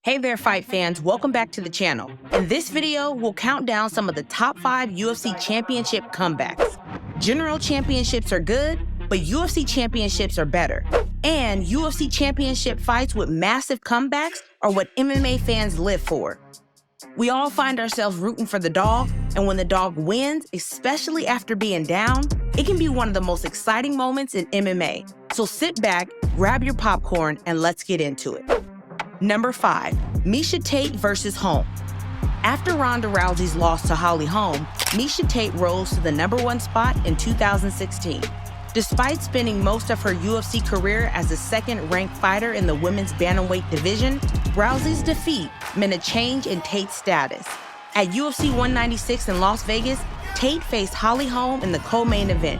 Hey there, fight fans. Welcome back to the channel. In this video, we'll count down some of the top 5 UFC Championship comebacks. General championships are good, but UFC championships are better. And UFC Championship fights with massive comebacks are what MMA fans live for. We all find ourselves rooting for the dog, and when the dog wins, especially after being down, it can be one of the most exciting moments in MMA. So sit back, grab your popcorn, and let's get into it. Number 5, Miesha Tate versus Holm. After Ronda Rousey's loss to Holly Holm, Miesha Tate rose to the #1 spot in 2016. Despite spending most of her UFC career as the second-ranked fighter in the women's bantamweight division, Rousey's defeat meant a change in Tate's status. At UFC 196 in Las Vegas, Tate faced Holly Holm in the co-main event.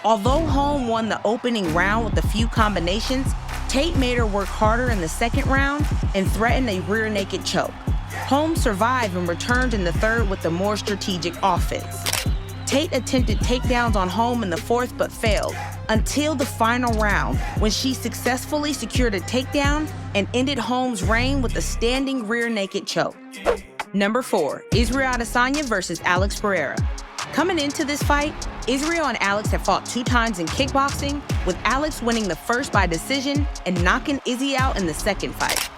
Although Holm won the opening round with a few combinations, Tate made her work harder in the second round and threatened a rear naked choke. Holm survived and returned in the third with a more strategic offense. Tate attempted takedowns on Holm in the fourth but failed, until the final round when she successfully secured a takedown and ended Holm's reign with a standing rear naked choke. Number 4, Israel Adesanya versus Alex Pereira. Coming into this fight, Israel and Alex had fought 2 times in kickboxing, with Alex winning the first by decision and knocking Izzy out in the second fight.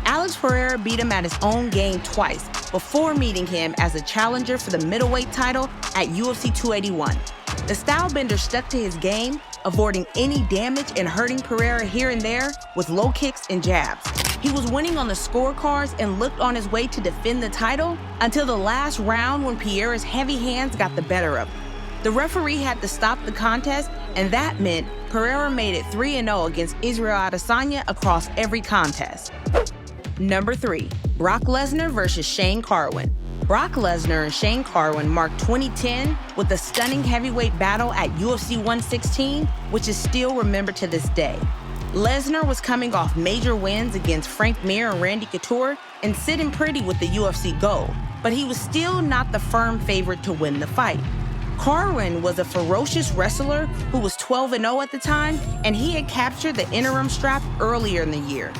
Alex Pereira beat him at his own game twice before meeting him as a challenger for the middleweight title at UFC 281. The stylebender stuck to his game, avoiding any damage and hurting Pereira here and there with low kicks and jabs. He was winning on the scorecards and looked on his way to defend the title until the last round when Pereira's heavy hands got the better of him. The referee had to stop the contest, and that meant Pereira made it 3-0 against Israel Adesanya across every contest. Number 3, Brock Lesnar versus Shane Carwin. Brock Lesnar and Shane Carwin marked 2010 with a stunning heavyweight battle at UFC 116, which is still remembered to this day. Lesnar was coming off major wins against Frank Mir and Randy Couture and sitting pretty with the UFC gold, but he was still not the firm favorite to win the fight. Carwin was a ferocious wrestler who was 12-0 at the time, and he had captured the interim strap earlier in the year.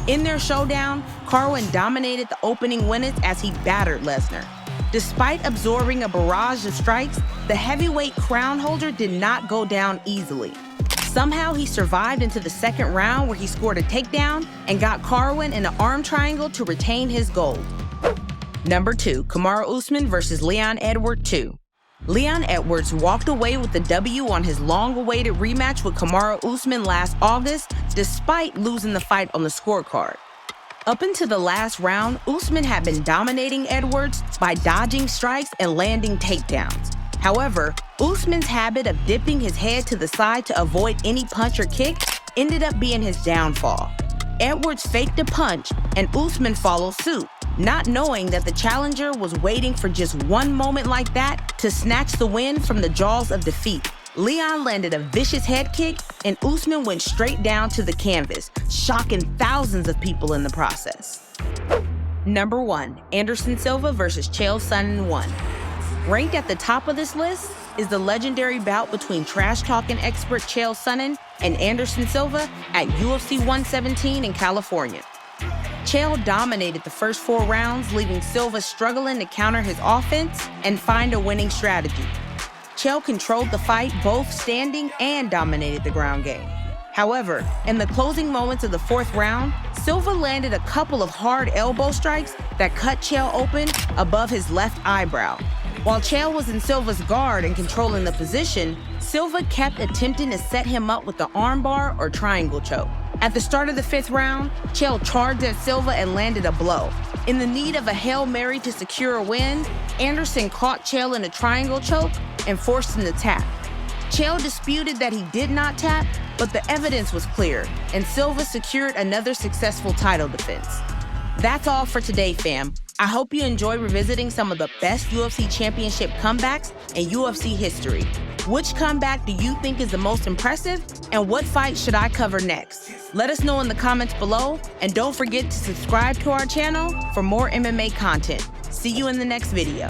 In their showdown, Carwin dominated the opening minutes as he battered Lesnar. Despite absorbing a barrage of strikes, the heavyweight crown holder did not go down easily. Somehow he survived into the second round where he scored a takedown and got Carwin in an arm triangle to retain his gold. Number 2, Kamaru Usman versus Leon Edwards 2. Leon Edwards walked away with the W on his long-awaited rematch with Kamaru Usman last August, despite losing the fight on the scorecard. Up until the last round, Usman had been dominating Edwards by dodging strikes and landing takedowns. However, Usman's habit of dipping his head to the side to avoid any punch or kick ended up being his downfall. Edwards faked a punch, and Usman followed suit, not knowing that the challenger was waiting for just one moment like that to snatch the win from the jaws of defeat. Leon landed a vicious head kick, and Usman went straight down to the canvas, shocking thousands of people in the process. Number 1, Anderson Silva versus Chael Sonnen 1. Ranked at the top of this list is the legendary bout between trash-talking expert Chael Sonnen and Anderson Silva at UFC 117 in California. Chael dominated the first 4 rounds, leaving Silva struggling to counter his offense and find a winning strategy. Chael controlled the fight both standing and dominated the ground game. However, in the closing moments of the 4th round, Silva landed a couple of hard elbow strikes that cut Chael open above his left eyebrow. While Chael was in Silva's guard and controlling the position, Silva kept attempting to set him up with the armbar or triangle choke. At the start of the 5th round, Chael charged at Silva and landed a blow. In the need of a Hail Mary to secure a win, Anderson caught Chael in a triangle choke and forced him to tap. Chael disputed that he did not tap, but the evidence was clear, and Silva secured another successful title defense. That's all for today, fam. I hope you enjoy revisiting some of the best UFC Championship comebacks in UFC history. Which comeback do you think is the most impressive, and what fight should I cover next? Let us know in the comments below, and don't forget to subscribe to our channel for more MMA content. See you in the next video.